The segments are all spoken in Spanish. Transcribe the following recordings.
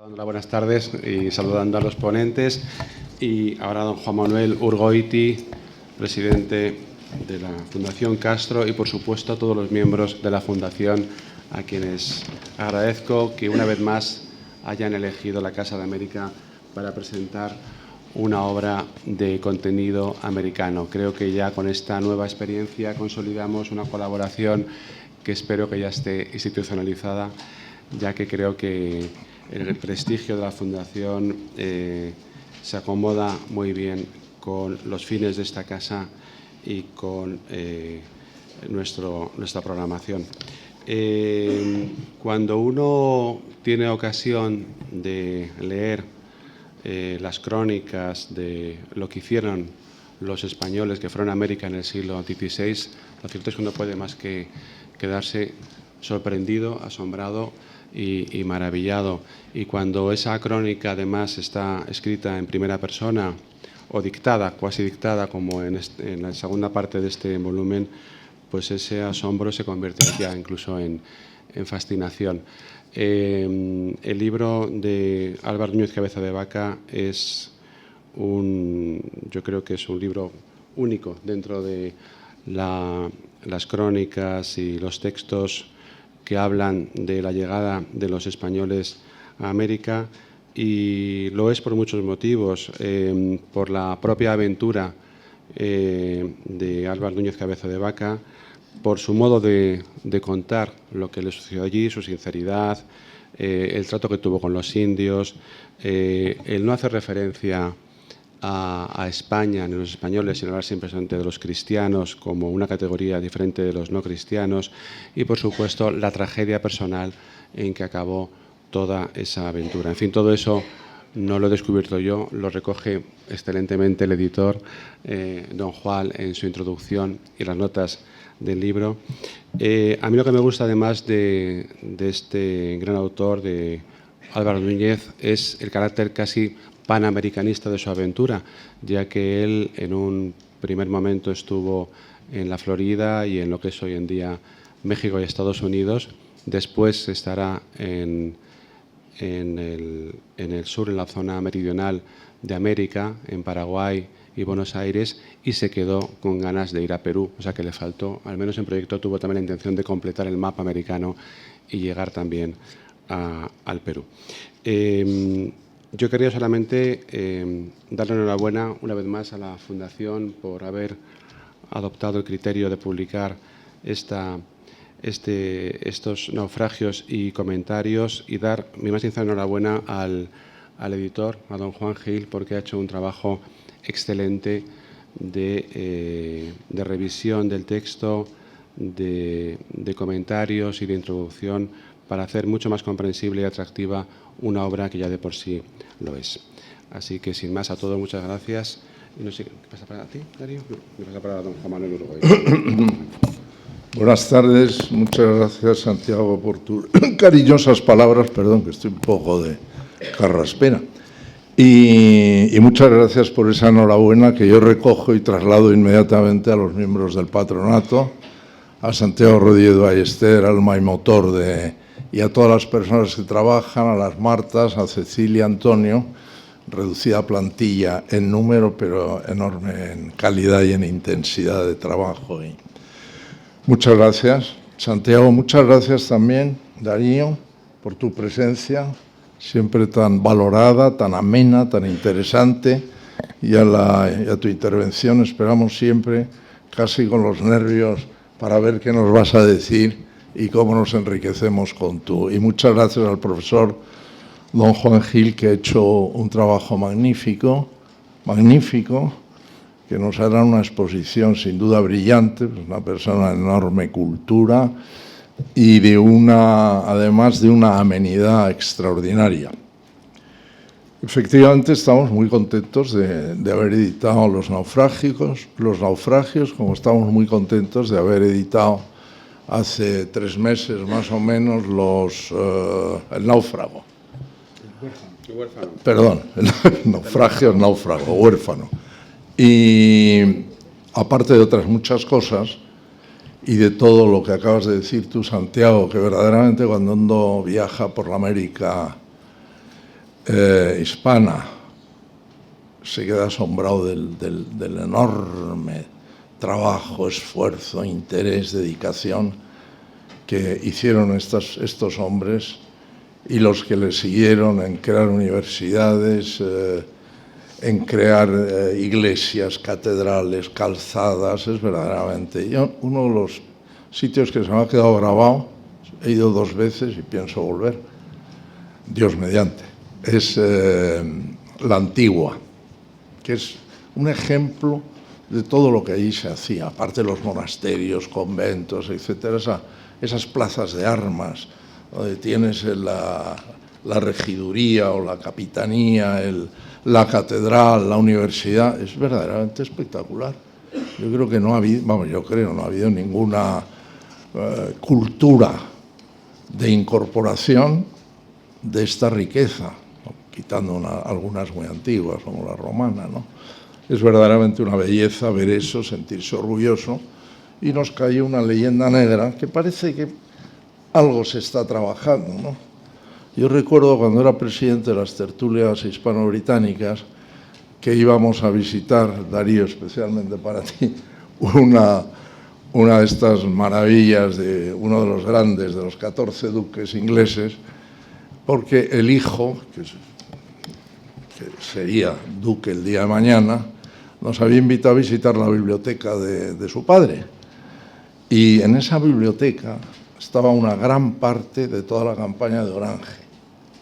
Hola, buenas tardes y saludando a los ponentes y ahora a don Juan Manuel Urgoiti, presidente de la Fundación Castro, y por supuesto a todos los miembros de la Fundación, a quienes agradezco que una vez más hayan elegido la Casa de América para presentar una obra de contenido americano. Creo que ya con esta nueva experiencia consolidamos una colaboración que espero que ya esté institucionalizada, ya que creo que el prestigio de la Fundación se acomoda muy bien con los fines de esta casa y con nuestra programación. Cuando uno tiene ocasión de leer las crónicas de lo que hicieron los españoles que fueron a América en el siglo XVI, lo cierto es que uno puede más que quedarse sorprendido, asombrado y maravillado. Y cuando esa crónica además está escrita en primera persona o dictada, cuasi dictada, como en la segunda parte de este volumen, pues ese asombro se convierte ya incluso en fascinación. El libro de Álvaro Núñez Cabeza de Vaca yo creo que es un libro único dentro de las crónicas y los textos que hablan de la llegada de los españoles a América, y lo es por muchos motivos. Por la propia aventura de Álvaro Núñez Cabeza de Vaca, por su modo de contar lo que le sucedió allí, su sinceridad, el trato que tuvo con los indios, el no hacer referencia a España ni a los españoles, sino hablar siempre de los cristianos como una categoría diferente de los no cristianos, y por supuesto la tragedia personal en que acabó toda esa aventura. En fin, todo eso no lo he descubierto yo, lo recoge excelentemente el editor, don Juan, en su introducción y las notas del libro. A mí lo que me gusta además de este gran autor, de Álvaro Núñez, es el carácter casi panamericanista de su aventura, ya que él en un primer momento estuvo en la Florida y en lo que es hoy en día México y Estados Unidos. Después estará en el sur, en la zona meridional de América, en Paraguay y Buenos Aires, y se quedó con ganas de ir a Perú, o sea que le faltó, al menos en proyecto tuvo también la intención de completar el mapa americano y llegar también al Perú. Yo quería solamente darle enhorabuena una vez más a la Fundación por haber adoptado el criterio de publicar estos naufragios y comentarios, y dar mi más sincera enhorabuena al editor, a don Juan Gil, porque ha hecho un trabajo excelente de revisión del texto, de comentarios y de introducción, para hacer mucho más comprensible y atractiva una obra que ya de por sí lo es. Así que, sin más, a todos, muchas gracias. Y no sé, ¿qué pasa para ti, Darío? No, me pasa para don Juan Manuel Urgoiti. Buenas tardes, muchas gracias, Santiago, por tus cariñosas palabras. Perdón, que estoy un poco de carraspera. Y muchas gracias por esa enhorabuena que yo recojo y traslado inmediatamente a los miembros del patronato, a Santiago Rodríguez Ballester, alma y motor y a todas las personas que trabajan, a las Martas, a Cecilia, Antonio, reducida plantilla en número, pero enorme en calidad y en intensidad de trabajo. Y muchas gracias, Santiago. Muchas gracias también, Darío, por tu presencia, siempre tan valorada, tan amena, tan interesante, y a tu intervención. Esperamos siempre, casi con los nervios, para ver qué nos vas a decir y cómo nos enriquecemos con tú. Y muchas gracias al profesor don Juan Gil, que ha hecho un trabajo magnífico, que nos hará una exposición sin duda brillante, una persona de enorme cultura y además de una amenidad extraordinaria. Efectivamente, estamos muy contentos de haber editado los naufragios, como estamos muy contentos de haber editado hace 3 meses más o menos el náufrago. Huérfano. Perdón, el náufrago, huérfano. Y aparte de otras muchas cosas, y de todo lo que acabas de decir tú, Santiago, que verdaderamente cuando uno viaja por la América hispana se queda asombrado del enorme trabajo, esfuerzo, interés, dedicación que hicieron estos hombres y los que le siguieron en crear universidades, en crear iglesias, catedrales, calzadas. Es verdaderamente uno de los sitios que se me ha quedado grabado. He ido 2 veces y pienso volver, Dios mediante. Es la Antigua, que es un ejemplo de todo lo que allí se hacía, aparte de los monasterios, conventos, etcétera, esas plazas de armas, donde tienes la regiduría o la capitanía, la catedral, la universidad. Es verdaderamente espectacular. Yo creo que no ha habido ninguna cultura de incorporación de esta riqueza, ¿no? Quitando algunas muy antiguas, como la romana, ¿no? Es verdaderamente una belleza ver eso, sentirse orgulloso, y nos cayó una leyenda negra que parece que algo se está trabajando, ¿no? Yo recuerdo cuando era presidente de las tertulias hispano-británicas que íbamos a visitar, Darío, especialmente para ti, una de estas maravillas de uno de los grandes, de los 14 duques ingleses, porque el hijo, que sería duque el día de mañana, nos había invitado a visitar la biblioteca de su padre. Y en esa biblioteca estaba una gran parte de toda la campaña de Orange,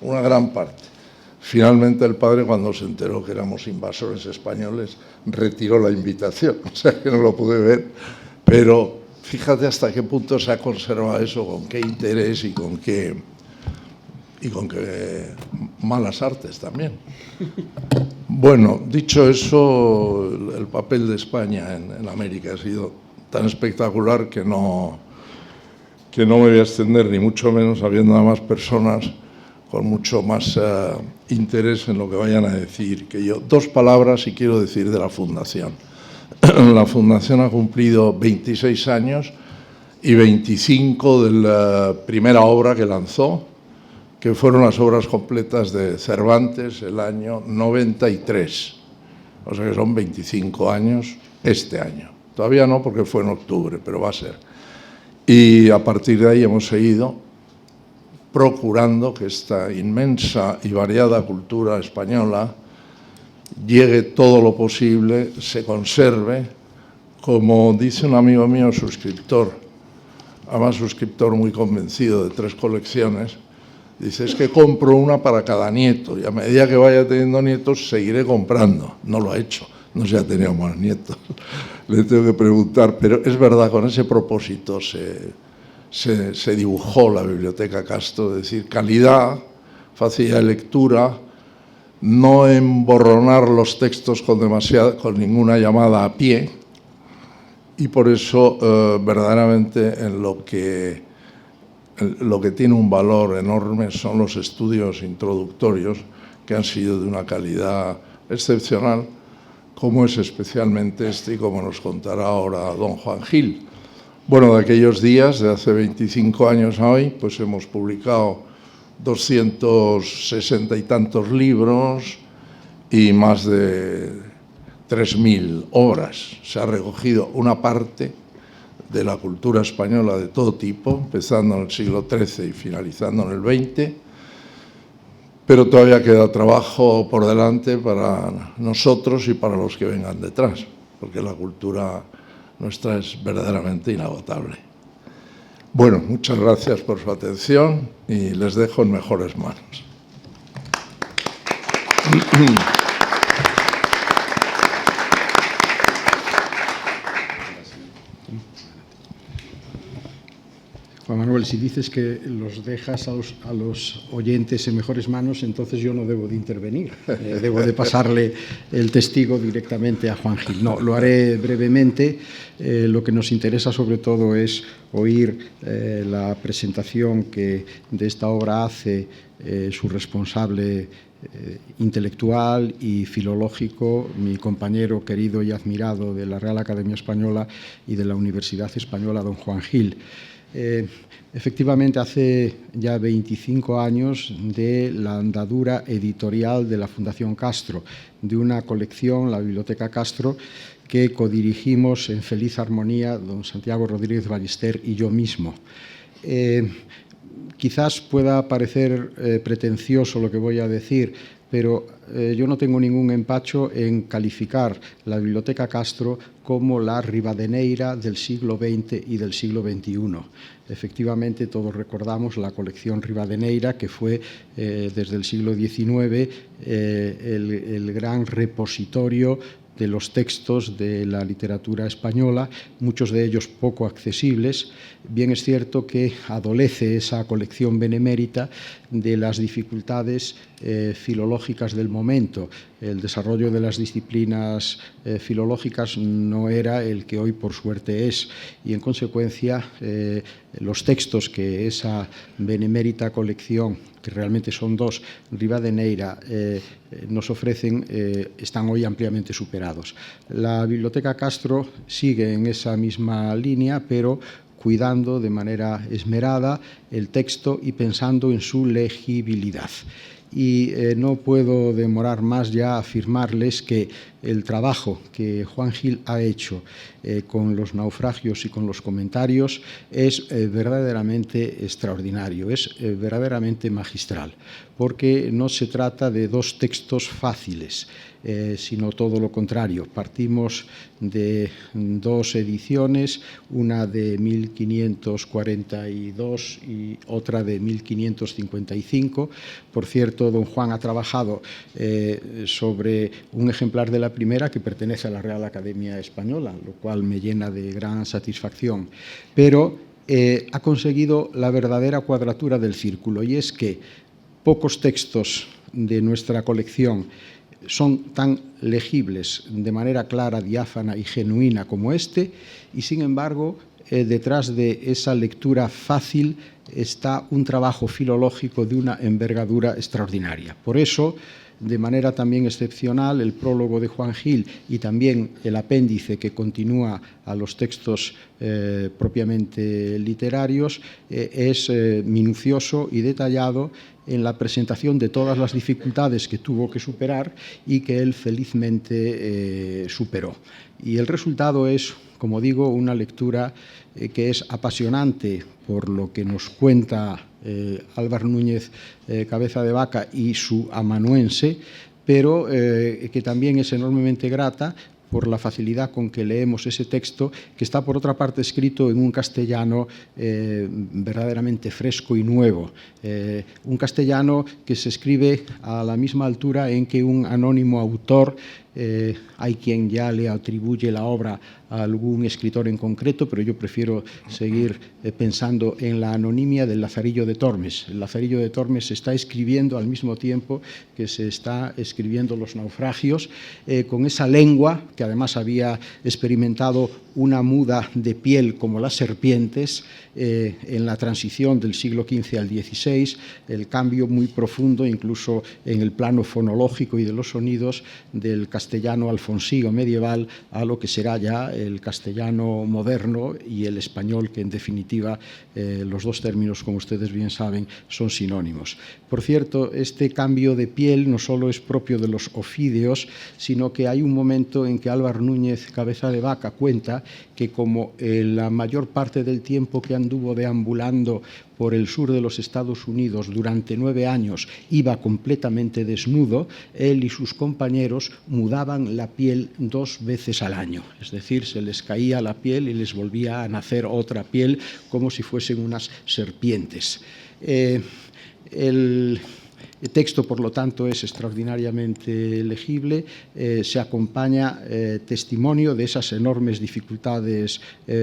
una gran parte. Finalmente el padre, cuando se enteró que éramos invasores españoles, retiró la invitación, o sea que no lo pude ver, pero fíjate hasta qué punto se ha conservado eso, con qué interés y con qué malas artes también. Bueno, dicho eso, el papel de España en América ha sido tan espectacular que no me voy a extender, ni mucho menos, habiendo además personas con mucho más interés en lo que vayan a decir que yo. 2 palabras y quiero decir de la Fundación. La Fundación ha cumplido 26 años y 25 de la primera obra que lanzó, que fueron las obras completas de Cervantes el año 93. O sea que son 25 años este año. Todavía no, porque fue en octubre, pero va a ser. Y a partir de ahí hemos seguido procurando que esta inmensa y variada cultura española llegue todo lo posible, se conserve, como dice un amigo mío, suscriptor, además suscriptor muy convencido de 3 colecciones, dice, es que compro una para cada nieto y a medida que vaya teniendo nietos seguiré comprando. No lo ha hecho, no se ha tenido más nietos. Le tengo que preguntar, pero es verdad, con ese propósito se dibujó la Biblioteca Castro, es decir, calidad, facilidad de lectura, no emborronar los textos con ninguna llamada a pie, y por eso verdaderamente en lo que tiene un valor enorme son los estudios introductorios, que han sido de una calidad excepcional, como es especialmente este y como nos contará ahora don Juan Gil. Bueno, de aquellos días, de hace 25 años a hoy, pues hemos publicado 260 y tantos libros y más de 3.000 obras. Se ha recogido una parte de la cultura española de todo tipo, empezando en el siglo XIII y finalizando en el XX, pero todavía queda trabajo por delante para nosotros y para los que vengan detrás, porque la cultura nuestra es verdaderamente inagotable. Bueno, muchas gracias por su atención y les dejo en mejores manos. Juan Manuel, si dices que los dejas a los oyentes en mejores manos, entonces yo no debo de intervenir. Debo de pasarle el testigo directamente a Juan Gil. No, lo haré brevemente. Lo que nos interesa sobre todo es oír la presentación que de esta obra hace su responsable intelectual y filológico, mi compañero querido y admirado de la Real Academia Española y de la Universidad Española, don Juan Gil. Efectivamente, hace ya 25 años de la andadura editorial de la Fundación Castro, de una colección, la Biblioteca Castro, que codirigimos en feliz armonía don Santiago Rodríguez Ballester y yo mismo. Quizás pueda parecer pretencioso lo que voy a decir, pero yo no tengo ningún empacho en calificar la Biblioteca Castro como la Rivadeneira del siglo XX y del siglo XXI. Efectivamente, todos recordamos la colección Rivadeneira, que fue desde el siglo XIX el gran repositorio de los textos de la literatura española, muchos de ellos poco accesibles. Bien es cierto que adolece esa colección benemérita de las dificultades filológicas del momento. El desarrollo de las disciplinas filológicas no era el que hoy por suerte es, y en consecuencia los textos que esa benemérita colección, que realmente son dos, Rivadeneira, nos ofrecen, están hoy ampliamente superados. La Biblioteca Castro sigue en esa misma línea, pero cuidando de manera esmerada el texto y pensando en su legibilidad. Y no puedo demorar más ya a afirmarles que el trabajo que Juan Gil ha hecho con los naufragios y con los comentarios es verdaderamente extraordinario, es verdaderamente magistral, porque no se trata de dos textos fáciles, sino todo lo contrario. Partimos de dos ediciones, una de 1542 y otra de 1555. Por cierto, don Juan ha trabajado sobre un ejemplar de la primera que pertenece a la Real Academia Española, lo cual me llena de gran satisfacción. Pero ha conseguido la verdadera cuadratura del círculo, y es que pocos textos de nuestra colección son tan legibles de manera clara, diáfana y genuina como este, y sin embargo, detrás de esa lectura fácil está un trabajo filológico de una envergadura extraordinaria. Por eso, de manera también excepcional, el prólogo de Juan Gil y también el apéndice que continúa a los textos propiamente literarios es minucioso y detallado en la presentación de todas las dificultades que tuvo que superar y que él felizmente superó. Y el resultado es, como digo, una lectura que es apasionante por lo que nos cuenta Álvar Núñez Cabeza de Vaca y su amanuense, pero que también es enormemente grata por la facilidad con que leemos ese texto, que está, por otra parte, escrito en un castellano verdaderamente fresco y nuevo. Un castellano que se escribe a la misma altura en que un anónimo autor. Hay quien ya le atribuye la obra a algún escritor en concreto, pero yo prefiero seguir pensando en la anonimia del Lazarillo de Tormes. El Lazarillo de Tormes se está escribiendo al mismo tiempo que se está escribiendo Los naufragios, con esa lengua que además había experimentado una muda de piel como las serpientes en la transición del siglo XV al XVI, el cambio muy profundo incluso en el plano fonológico y de los sonidos del castellano alfonsío medieval a lo que será ya el castellano moderno y el español, que en definitiva los dos términos, como ustedes bien saben, son sinónimos. Por cierto, este cambio de piel no solo es propio de los ofídeos, sino que hay un momento en que Álvar Núñez Cabeza de Vaca cuenta que como la mayor parte del tiempo que anduvo deambulando por el sur de los Estados Unidos durante 9 años iba completamente desnudo, él y sus compañeros mudaban la piel 2 veces al año. Es decir, se les caía la piel y les volvía a nacer otra piel como si fuesen unas serpientes. El texto, por lo tanto, es extraordinariamente legible, se acompaña testimonio de esas enormes dificultades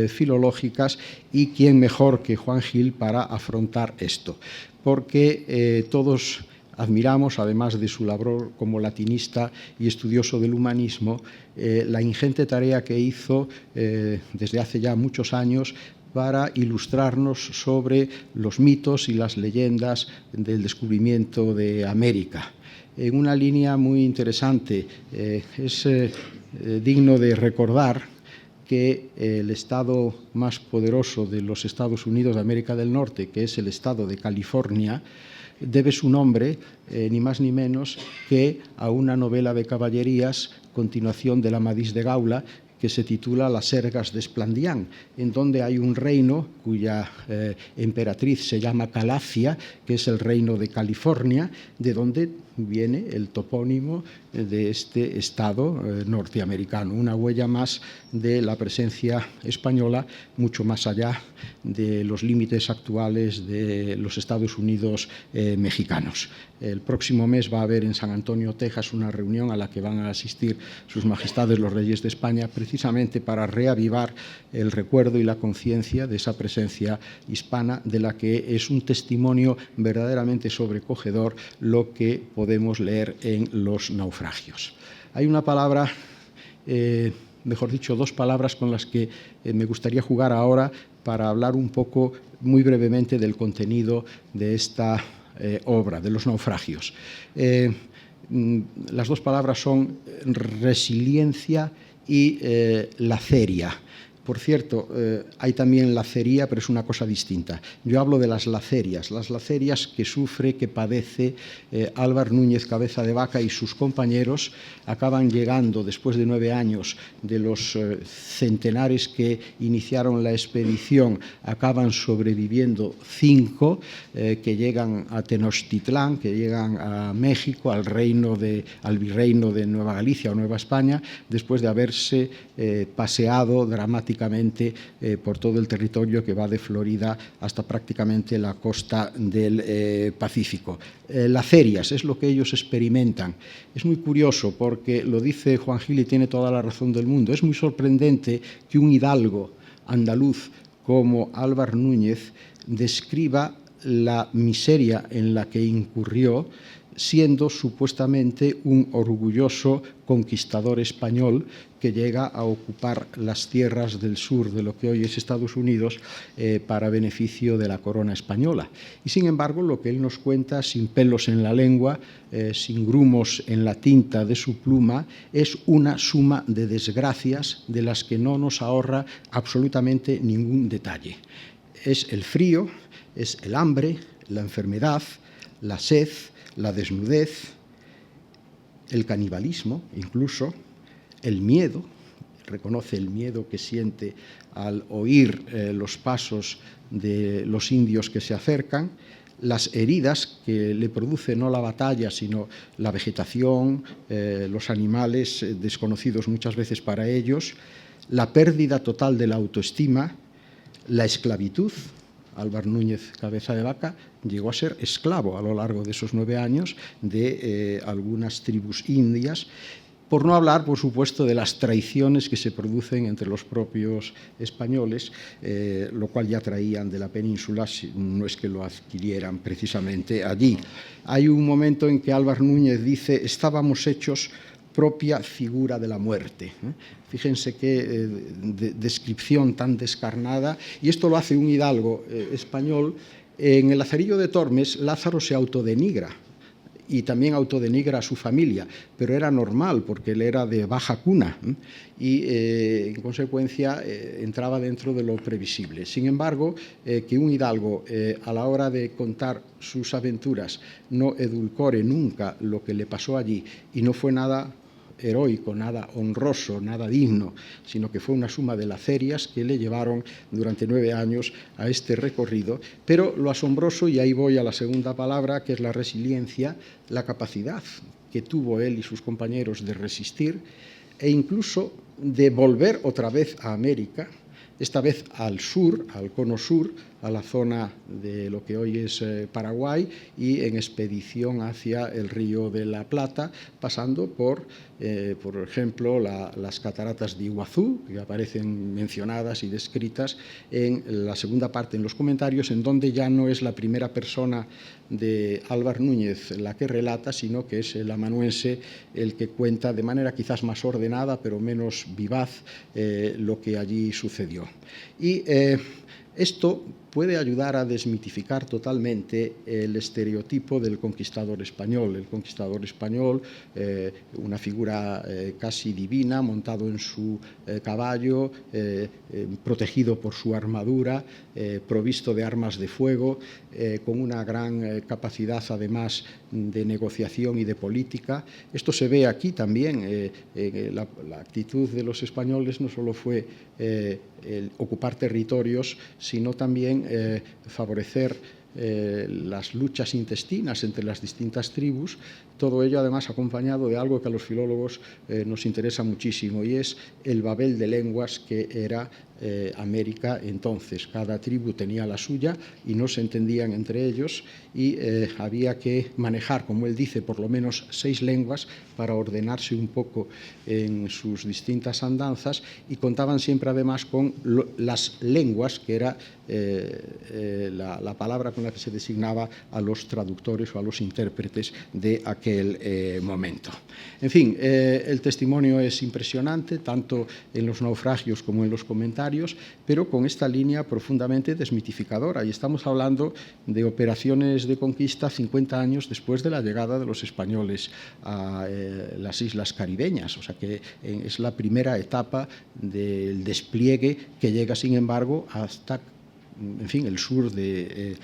filológicas, y quién mejor que Juan Gil para afrontar esto, porque todos admiramos, además de su labor como latinista y estudioso del humanismo, la ingente tarea que hizo desde hace ya muchos años para ilustrarnos sobre los mitos y las leyendas del descubrimiento de América. En una línea muy interesante, es digno de recordar que el estado más poderoso de los Estados Unidos de América del Norte, que es el estado de California, debe su nombre, ni más ni menos, que a una novela de caballerías, continuación de l'Amadís de Gaula, que se titula Las Sergas de Esplandián, en donde hay un reino cuya emperatriz se llama Calacia, que es el reino de California, de donde viene el topónimo de este estado norteamericano, una huella más de la presencia española, mucho más allá de los límites actuales de los Estados Unidos mexicanos. El próximo mes va a haber en San Antonio, Texas, una reunión a la que van a asistir sus majestades los reyes de España, precisamente para reavivar el recuerdo y la conciencia de esa presencia hispana, de la que es un testimonio verdaderamente sobrecogedor lo que podemos leer en los naufragios. Hay una palabra, mejor dicho, dos palabras con las que me gustaría jugar ahora para hablar un poco, muy brevemente, del contenido de esta obra, de los naufragios. Las dos palabras son resiliencia y laceria. Por cierto, hay también lacería, pero es una cosa distinta. Yo hablo de las lacerias que sufre, que padece Álvar Núñez Cabeza de Vaca y sus compañeros. Acaban llegando, después de 9 años, de los centenares que iniciaron la expedición, acaban sobreviviendo 5 que llegan a Tenochtitlán, que llegan a México, al virreino de Nueva Galicia o Nueva España, después de haberse paseado dramáticamente por todo el territorio que va de Florida hasta prácticamente la costa del Pacífico. Lacerias es lo que ellos experimentan. Es muy curioso porque lo dice Juan Gil y tiene toda la razón del mundo. Es muy sorprendente que un hidalgo andaluz como Álvar Núñez describa la miseria en la que incurrió, siendo supuestamente un orgulloso conquistador español que llega a ocupar las tierras del sur de lo que hoy es Estados Unidos para beneficio de la corona española. Y sin embargo, lo que él nos cuenta, sin pelos en la lengua, sin grumos en la tinta de su pluma, es una suma de desgracias de las que no nos ahorra absolutamente ningún detalle. Es el frío, es el hambre, la enfermedad, la sed, la desnudez, el canibalismo, incluso, el miedo, reconoce el miedo que siente al oír los pasos de los indios que se acercan, las heridas que le produce no la batalla, sino la vegetación, los animales desconocidos muchas veces para ellos, la pérdida total de la autoestima, la esclavitud. Álvar Núñez Cabeza de Vaca llegó a ser esclavo a lo largo de esos 9 años de algunas tribus indias, por no hablar, por supuesto, de las traiciones que se producen entre los propios españoles, lo cual ya traían de la península, no es que lo adquirieran precisamente allí. Hay un momento en que Álvar Núñez dice: estábamos hechos propia figura de la muerte. Fíjense qué descripción tan descarnada, y esto lo hace un hidalgo español. En el Lazarillo de Tormes, Lázaro se autodenigra y también autodenigra a su familia, pero era normal porque él era de baja cuna y en consecuencia entraba dentro de lo previsible. Sin embargo, que un hidalgo a la hora de contar sus aventuras no edulcore nunca lo que le pasó allí, y no fue nada heroico, nada honroso, nada digno, sino que fue una suma de lacerias que le llevaron durante 9 años a este recorrido. Pero lo asombroso, y ahí voy a la segunda palabra, que es la resiliencia, la capacidad que tuvo él y sus compañeros de resistir e incluso de volver otra vez a América, esta vez al sur, al cono sur, a la zona de lo que hoy es Paraguay, y en expedición hacia el Río de la Plata, pasando por ejemplo, las cataratas de Iguazú, que aparecen mencionadas y descritas en la segunda parte, en los comentarios, en donde ya no es la primera persona de Álvar Núñez la que relata, sino que es el amanuense el que cuenta de manera quizás más ordenada, pero menos vivaz, lo que allí sucedió. Y Esto puede ayudar a desmitificar totalmente el estereotipo del conquistador español. El conquistador español, una figura casi divina, montado en su caballo, protegido por su armadura, provisto de armas de fuego, con una gran capacidad además de negociación y de política. Esto se ve aquí también. La actitud de los españoles no solo fue el ocupar territorios, sino también favorecer las luchas intestinas entre las distintas tribus, todo ello además acompañado de algo que a los filólogos nos interesa muchísimo, y es el Babel de lenguas que era América entonces. Cada tribu tenía la suya y no se entendían entre ellos, y había que manejar, como él dice, por lo menos 6 lenguas para ordenarse un poco en sus distintas andanzas, y contaban siempre además con las lenguas, que era la palabra con la que se designaba a los traductores o a los intérpretes de aquel momento. En fin, el testimonio es impresionante, tanto en los naufragios como en los comentarios, pero con esta línea profundamente desmitificadora. Y estamos hablando de operaciones de conquista 50 años después de la llegada de los españoles a las islas caribeñas. O sea que es la primera etapa del despliegue que llega, sin embargo, hasta el sur de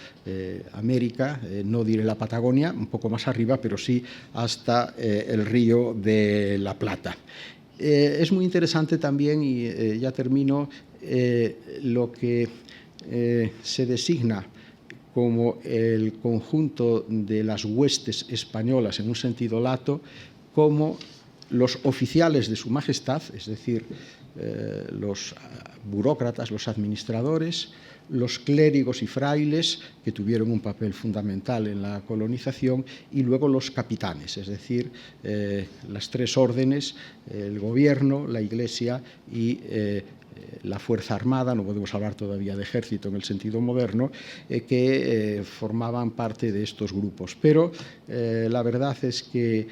América, no diré la Patagonia, un poco más arriba, pero sí hasta el río de la Plata. Es muy interesante también, y ya termino, lo que se designa como el conjunto de las huestes españolas en un sentido lato, como los oficiales de su majestad, es decir, los burócratas, los administradores, los clérigos y frailes, que tuvieron un papel fundamental en la colonización, y luego los capitanes, es decir, las 3 órdenes, el gobierno, la Iglesia y la Fuerza Armada, no podemos hablar todavía de ejército en el sentido moderno, que formaban parte de estos grupos. Pero la verdad es que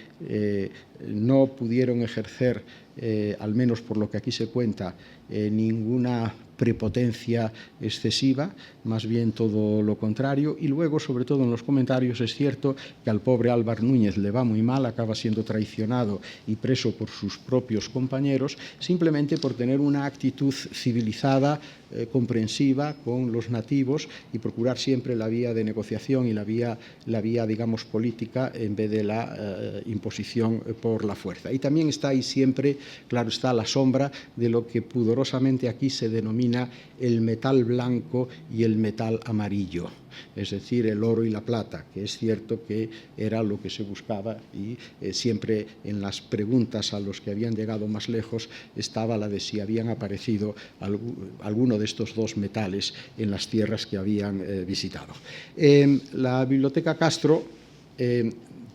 no pudieron ejercer, al menos por lo que aquí se cuenta, ninguna prepotencia excesiva, más bien todo lo contrario. Y luego, sobre todo en los comentarios, es cierto que al pobre Álvar Núñez le va muy mal, acaba siendo traicionado y preso por sus propios compañeros, simplemente por tener una actitud civilizada, comprensiva con los nativos, y procurar siempre la vía de negociación y la vía digamos, política, en vez de la imposición por la fuerza. Y también está ahí siempre, claro está, la sombra de lo que pudorosamente aquí se denomina el metal blanco y el metal amarillo, es decir, el oro y la plata, que es cierto que era lo que se buscaba, y siempre en las preguntas a los que habían llegado más lejos estaba la de si habían aparecido alguno de estos 2 metales en las tierras que habían visitado. La Biblioteca Castro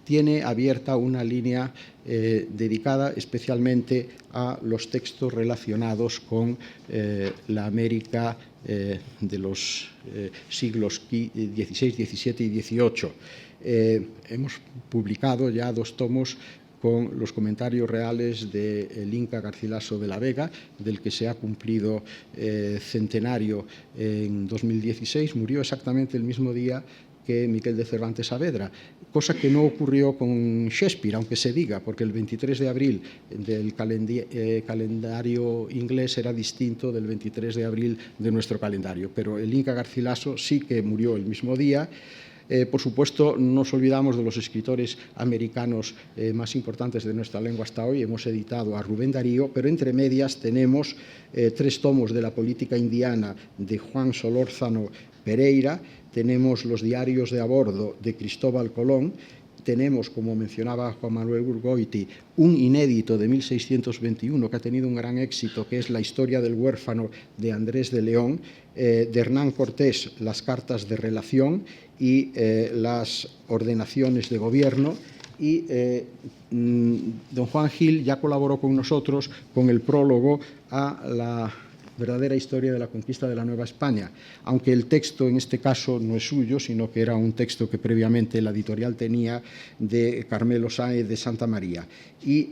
tiene abierta una línea dedicada especialmente a los textos relacionados con la América de los siglos XVI, XVII y XVIII. Hemos publicado ya 2 tomos con los comentarios reales del Inca Garcilaso de la Vega, del que se ha cumplido centenario en 2016. Murió exactamente el mismo día que Miquel de Cervantes Saavedra, cosa que no ocurrió con Shakespeare, aunque se diga, porque el 23 de abril del calendario inglés era distinto del 23 de abril de nuestro calendario, pero el Inca Garcilaso sí que murió el mismo día. Por supuesto, no nos olvidamos de los escritores americanos más importantes de nuestra lengua hasta hoy. Hemos editado a Rubén Darío, pero entre medias tenemos 3 tomos de la política indiana de Juan Solórzano Pereira, tenemos los diarios de a bordo de Cristóbal Colón, tenemos, como mencionaba Juan Manuel Urgoiti, un inédito de 1621 que ha tenido un gran éxito, que es La historia del huérfano de Andrés de León, de Hernán Cortés, las cartas de relación y las ordenaciones de gobierno. Y don Juan Gil ya colaboró con nosotros con el prólogo a la verdadera historia de la conquista de la Nueva España, aunque el texto en este caso no es suyo, sino que era un texto que previamente la editorial tenía de Carmelo Sáenz de Santa María. Y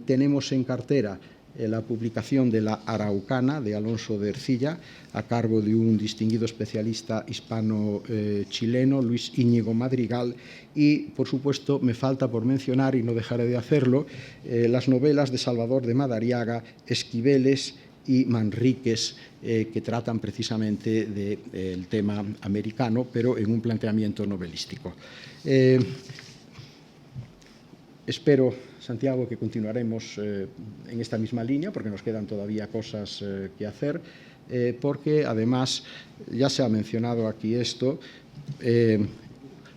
tenemos en cartera la publicación de La Araucana, de Alonso de Ercilla, a cargo de un distinguido especialista hispano-chileno, Luis Íñigo Madrigal, y, por supuesto, me falta por mencionar, y no dejaré de hacerlo, las novelas de Salvador de Madariaga, Esquiveles y Manríquez, que tratan precisamente del tema americano, pero en un planteamiento novelístico. Espero, Santiago, que continuaremos en esta misma línea, porque nos quedan todavía cosas que hacer, porque además, ya se ha mencionado aquí esto,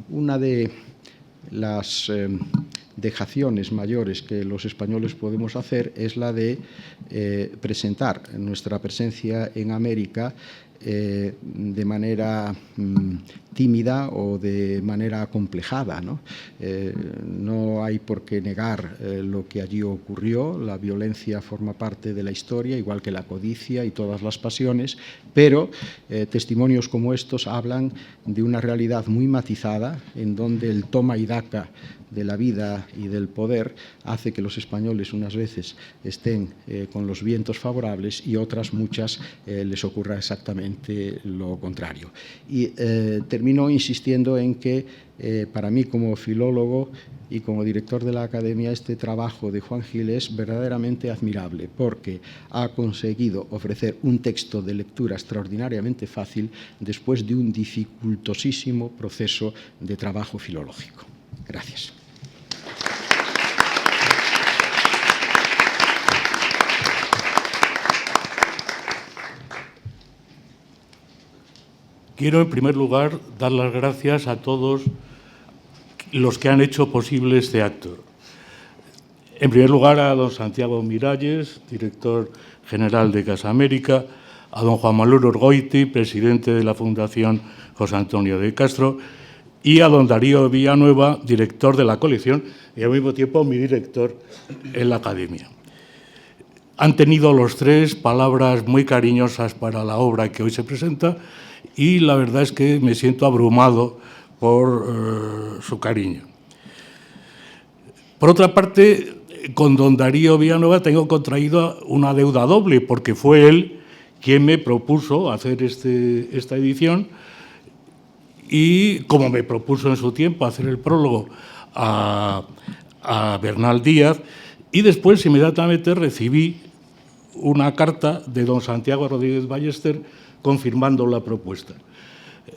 una de las dejaciones mayores que los españoles podemos hacer es la de presentar nuestra presencia en América de manera tímida o de manera acomplejada, ¿no? No hay por qué negar lo que allí ocurrió. La violencia forma parte de la historia, igual que la codicia y todas las pasiones, pero testimonios como estos hablan de una realidad muy matizada, en donde el toma y daca de la vida y del poder hace que los españoles unas veces estén con los vientos favorables y otras muchas les ocurra exactamente lo contrario. Y termino insistiendo en que para mí, como filólogo y como director de la Academia, este trabajo de Juan Gil es verdaderamente admirable, porque ha conseguido ofrecer un texto de lectura extraordinariamente fácil después de un dificultosísimo proceso de trabajo filológico. Gracias. Quiero, en primer lugar, dar las gracias a todos los que han hecho posible este acto. En primer lugar, a don Santiago Miralles, director general de Casa América, a don Juan Manuel Orgoiti, presidente de la Fundación José Antonio de Castro, y a don Darío Villanueva, director de la colección y al mismo tiempo mi director en la Academia. Han tenido los tres palabras muy cariñosas para la obra que hoy se presenta, y la verdad es que me siento abrumado por su cariño. Por otra parte, con don Darío Villanueva tengo contraído una deuda doble, porque fue él quien me propuso hacer esta edición, y como me propuso en su tiempo hacer el prólogo a Bernal Díaz, y después inmediatamente recibí una carta de don Santiago Rodríguez Ballester confirmando la propuesta.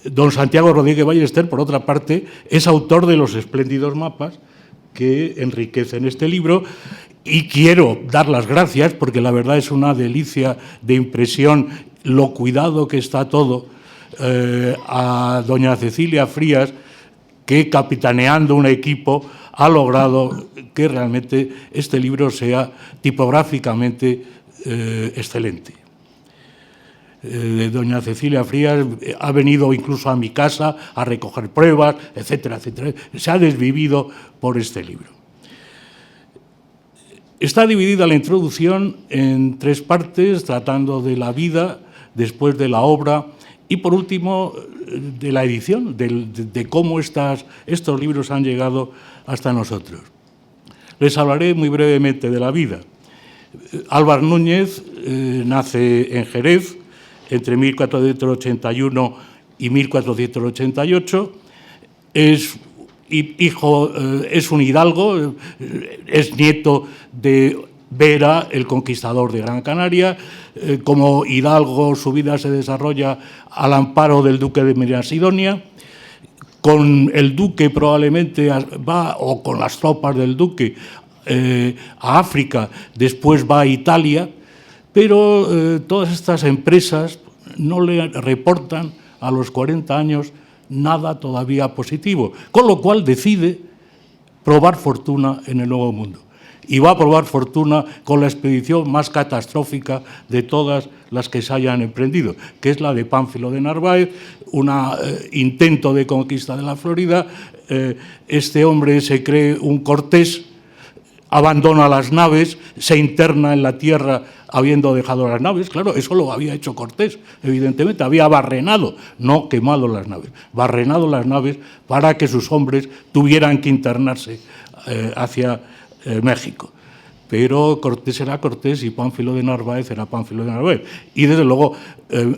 Don Santiago Rodríguez Ballester, por otra parte, es autor de los espléndidos mapas que enriquecen este libro, y quiero dar las gracias porque la verdad es una delicia de impresión lo cuidado que está todo, a doña Cecilia Frías, que capitaneando un equipo ha logrado que realmente este libro sea tipográficamente excelente. Doña Cecilia Frías ha venido incluso a mi casa a recoger pruebas, etcétera, etcétera. Se ha desvivido por este libro. Está dividida la introducción en tres partes, tratando de la vida, después de la obra y, por último, de la edición, de cómo estos libros han llegado hasta nosotros. Les hablaré muy brevemente de la vida. Álvar Núñez nace en Jerez entre 1481 y 1488. Es un hidalgo, es nieto de Vera, el conquistador de Gran Canaria. Como hidalgo, su vida se desarrolla al amparo del duque de Medina Sidonia. Con el duque probablemente va, o con las tropas del duque, a África, después va a Italia, pero todas estas empresas no le reportan a los 40 años nada todavía positivo, con lo cual decide probar fortuna en el Nuevo Mundo. Y va a probar fortuna con la expedición más catastrófica de todas las que se hayan emprendido, que es la de Pánfilo de Narváez, un intento de conquista de la Florida. Este hombre se cree un Cortés, abandona las naves, se interna en la tierra habiendo dejado las naves. Claro, eso lo había hecho Cortés, evidentemente, había barrenado, no quemado las naves, barrenado las naves para que sus hombres tuvieran que internarse hacia México. pero Cortés era Cortés y Pánfilo de Narváez era Pánfilo de Narváez. Y desde luego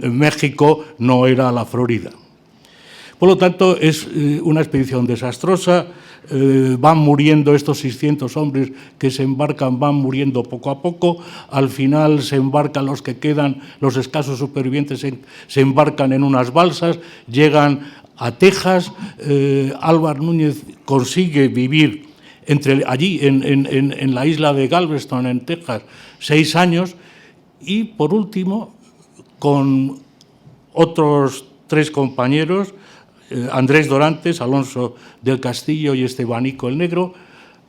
México no era la Florida. Por lo tanto, es una expedición desastrosa. Van muriendo estos 600 hombres que se embarcan, van muriendo poco a poco. Al final se embarcan los que quedan, los escasos supervivientes se embarcan en unas balsas, llegan a Texas. Álvar Núñez consigue vivir allí en la isla de Galveston, en Texas, 6 años. Y por último, con otros 3 compañeros, Andrés Dorantes, Alonso del Castillo y Estebanico el Negro,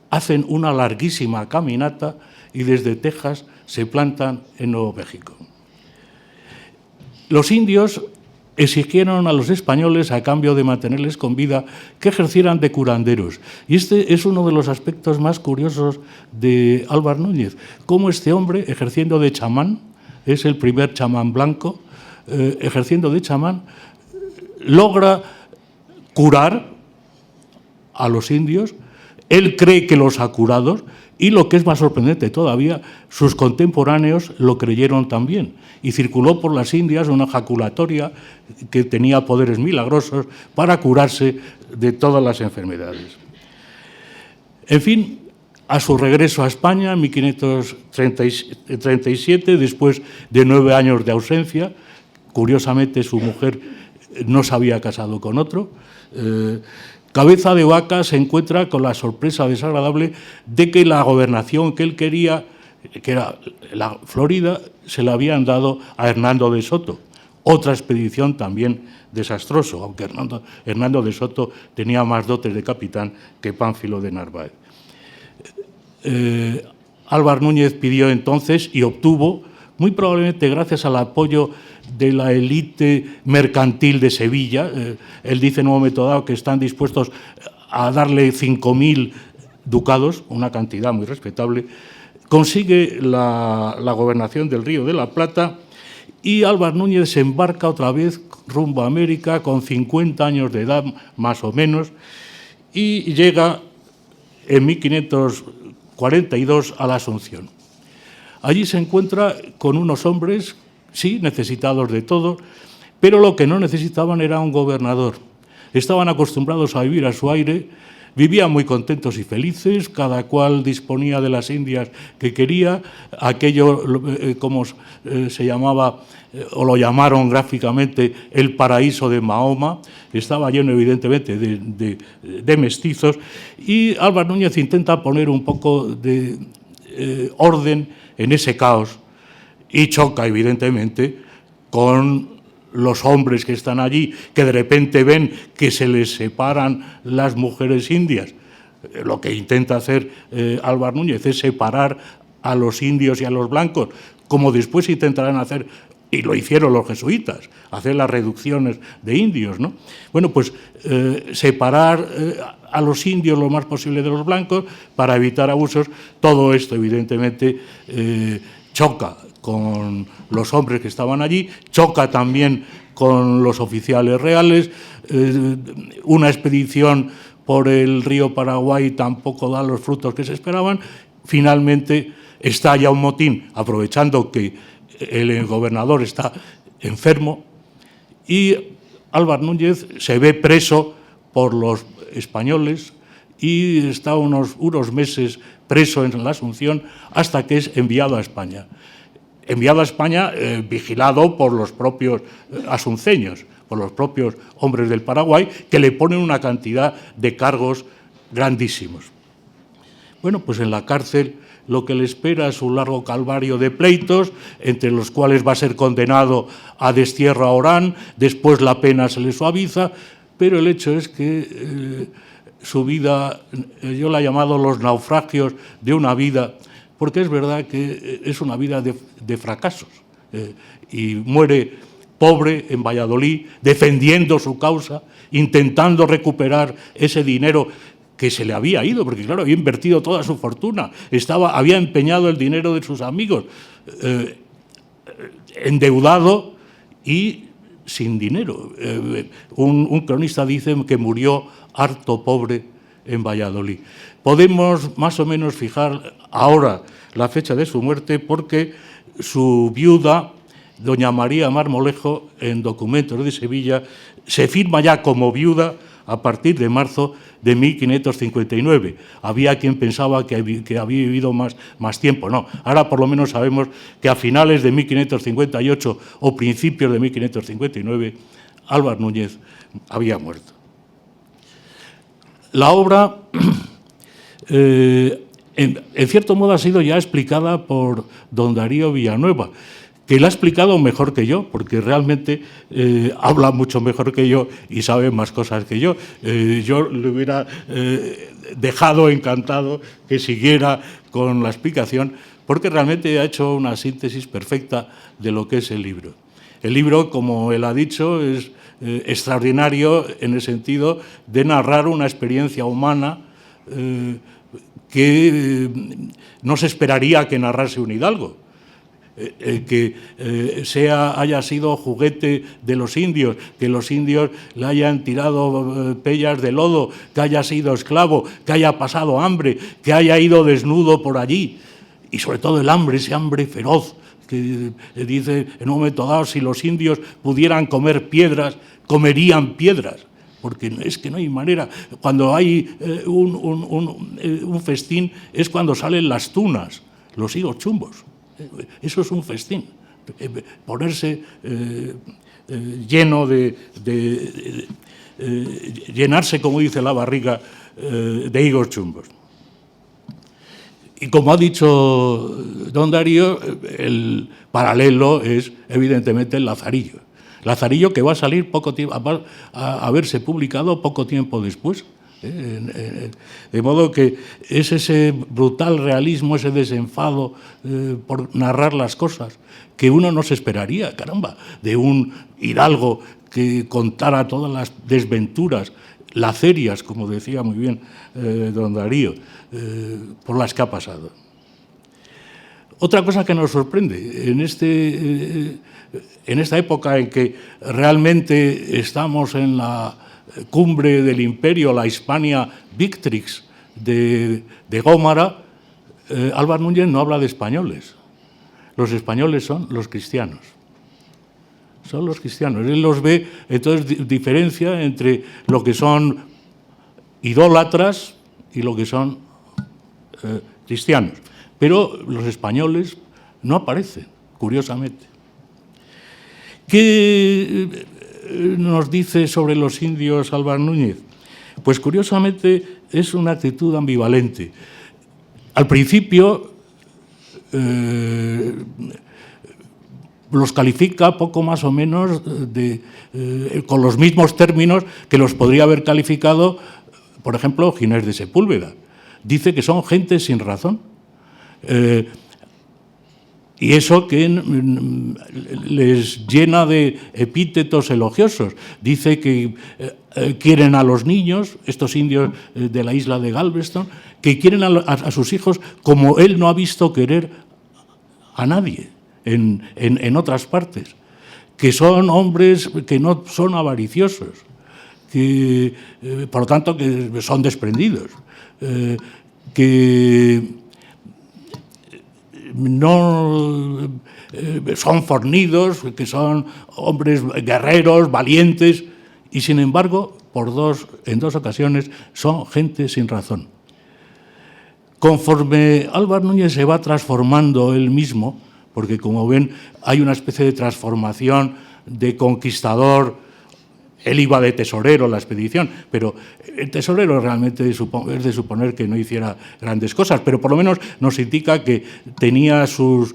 hacen una larguísima caminata y desde Texas se plantan en Nuevo México. Los indios exigieron a los españoles, a cambio de mantenerles con vida, que ejercieran de curanderos. Y este es uno de los aspectos más curiosos de Álvar Núñez, cómo este hombre, ejerciendo de chamán, es el primer chamán blanco, ejerciendo de chamán, logra curar a los indios. Él cree que los ha curados y, lo que es más sorprendente todavía, sus contemporáneos lo creyeron también. Y circuló por las Indias una jaculatoria que tenía poderes milagrosos para curarse de todas las enfermedades. En fin, a su regreso a España en 1537, después de 9 años de ausencia, curiosamente su mujer no se había casado con otro, Cabeza de Vaca se encuentra con la sorpresa desagradable de que la gobernación que él quería, que era la Florida, se la habían dado a Hernando de Soto. Otra expedición también desastrosa, aunque Hernando de Soto tenía más dotes de capitán que Pánfilo de Narváez. Álvar Núñez pidió entonces y obtuvo, muy probablemente gracias al apoyo de la élite mercantil de Sevilla. Él dice en un momento dado que están dispuestos a darle 5.000 ducados, una cantidad muy respetable. Consigue la gobernación del Río de la Plata y Álvar Núñez se embarca otra vez rumbo a América con 50 años de edad, más o menos, y llega en 1542 a la Asunción. Allí se encuentra con unos hombres, sí, necesitados de todo, pero lo que no necesitaban era un gobernador. Estaban acostumbrados a vivir a su aire, vivían muy contentos y felices, cada cual disponía de las Indias que quería. Aquello, como se llamaba, o lo llamaron gráficamente, el paraíso de Mahoma, estaba lleno evidentemente de mestizos, y Álvar Núñez intenta poner un poco de orden en ese caos y choca evidentemente con los hombres que están allí, que de repente ven que se les separan las mujeres indias. Lo que intenta hacer Álvar Núñez es separar a los indios y a los blancos, como después intentarán hacer, y lo hicieron los jesuitas, hacer las reducciones de indios, ¿no? Bueno, pues separar a los indios lo más posible de los blancos para evitar abusos. Todo esto, evidentemente, choca con los hombres que estaban allí, choca también con los oficiales reales. Una expedición por el río Paraguay tampoco da los frutos que se esperaban. Finalmente estalla un motín, aprovechando que el gobernador está enfermo, y Álvar Núñez se ve preso por los españoles y está unos meses preso en la Asunción hasta que es enviado a España. Enviado a España vigilado por los propios asunceños, por los propios hombres del Paraguay, que le ponen una cantidad de cargos grandísimos. Bueno, pues en la cárcel lo que le espera es un largo calvario de pleitos, entre los cuales va a ser condenado a destierro a Orán, después la pena se le suaviza, pero el hecho es que su vida, yo la he llamado los naufragios de una vida, porque es verdad que es una vida de fracasos, y muere pobre en Valladolid, defendiendo su causa, intentando recuperar ese dinero que se le había ido, porque claro, había invertido toda su fortuna, había empeñado el dinero de sus amigos, endeudado y sin dinero. Un cronista dice que murió harto pobre en Valladolid. Podemos más o menos fijar ahora la fecha de su muerte porque su viuda, doña María Marmolejo, en documentos de Sevilla, se firma ya como viuda a partir de marzo de 1559. Había quien pensaba que había vivido más tiempo. No, ahora por lo menos sabemos que a finales de 1558 o principios de 1559 Álvar Núñez había muerto. La obra, en cierto modo, ha sido ya explicada por don Darío Villanueva, que la ha explicado mejor que yo, porque realmente habla mucho mejor que yo y sabe más cosas que yo. Yo le hubiera dejado encantado que siguiera con la explicación, porque realmente ha hecho una síntesis perfecta de lo que es el libro. El libro, como él ha dicho, es extraordinario en el sentido de narrar una experiencia humana que no se esperaría que narrase un hidalgo. Que haya sido juguete de los indios, que los indios le hayan tirado pellas de lodo, que haya sido esclavo, que haya pasado hambre, que haya ido desnudo por allí. Y sobre todo el hambre, ese hambre feroz, que dice en un momento dado, si los indios pudieran comer piedras, comerían piedras. Porque es que no hay manera. Cuando hay un festín es cuando salen las tunas, los higos chumbos. Eso es un festín, ponerse lleno llenarse, como dice la barriga, de higos chumbos. Y como ha dicho don Darío, el paralelo es evidentemente el Lazarillo. Lazarillo, que va a salir poco tiempo, a haberse publicado poco tiempo después. De modo que es ese brutal realismo, ese desenfado por narrar las cosas que uno no se esperaría, caramba, de un hidalgo que contara todas las desventuras, lacerias, como decía muy bien don Darío, por las que ha pasado. Otra cosa que nos sorprende en esta época en que realmente estamos en la cumbre del imperio, la Hispania Victrix de Gómara, Álvar Núñez no habla de españoles. Los españoles son los cristianos. Son los cristianos. Él los ve, entonces diferencia entre lo que son idólatras y lo que son cristianos. Pero los españoles no aparecen, curiosamente. ¿Qué nos dice sobre los indios Álvar Núñez? Pues curiosamente es una actitud ambivalente. Al principio los califica poco más o menos con los mismos términos que los podría haber calificado, por ejemplo, Ginés de Sepúlveda. Dice que son gente sin razón. Y eso que les llena de epítetos elogiosos. Dice que quieren a los niños, estos indios de la isla de Galveston, que quieren a sus hijos como él no ha visto querer a nadie en otras partes. Que son hombres que no son avariciosos, que por lo tanto que son desprendidos, que no son fornidos, que son hombres guerreros, valientes, y sin embargo, en dos ocasiones, son gente sin razón. Conforme Álvar Núñez se va transformando él mismo, porque como ven hay una especie de transformación de conquistador. Él iba de tesorero en la expedición, pero el tesorero realmente es de suponer que no hiciera grandes cosas, pero por lo menos nos indica que tenía sus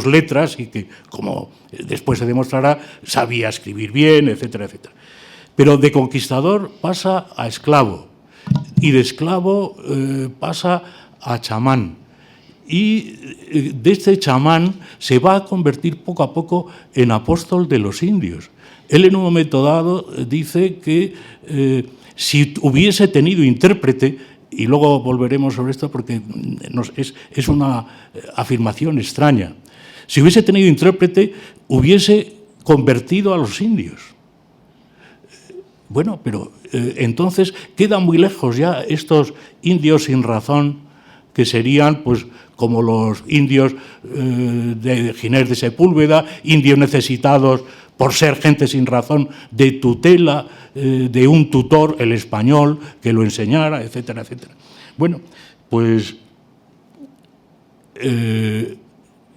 letras y que, como después se demostrará, sabía escribir bien, etcétera, etcétera. Pero de conquistador pasa a esclavo y de esclavo pasa a chamán. Y de este chamán se va a convertir poco a poco en apóstol de los indios. Él en un momento dado dice que si hubiese tenido intérprete, y luego volveremos sobre esto porque es una afirmación extraña, si hubiese tenido intérprete hubiese convertido a los indios. Bueno, pero entonces quedan muy lejos ya estos indios sin razón, que serían pues como los indios de Ginés de Sepúlveda, indios necesitados por ser gente sin razón, de tutela, de un tutor, el español, que lo enseñara, etcétera, etcétera. Bueno, pues,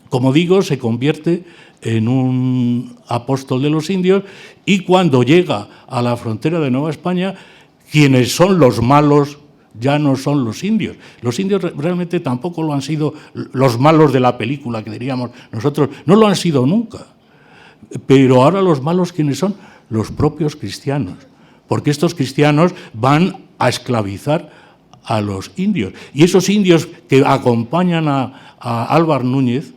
como digo, se convierte en un apóstol de los indios, y cuando llega a la frontera de Nueva España, quienes son los malos ya no son los indios. Los indios realmente tampoco lo han sido los malos de la película, que diríamos nosotros, no lo han sido nunca. Pero ahora los malos, ¿quiénes son? Los propios cristianos, porque estos cristianos van a esclavizar a los indios. Y esos indios que acompañan a Álvar Núñez,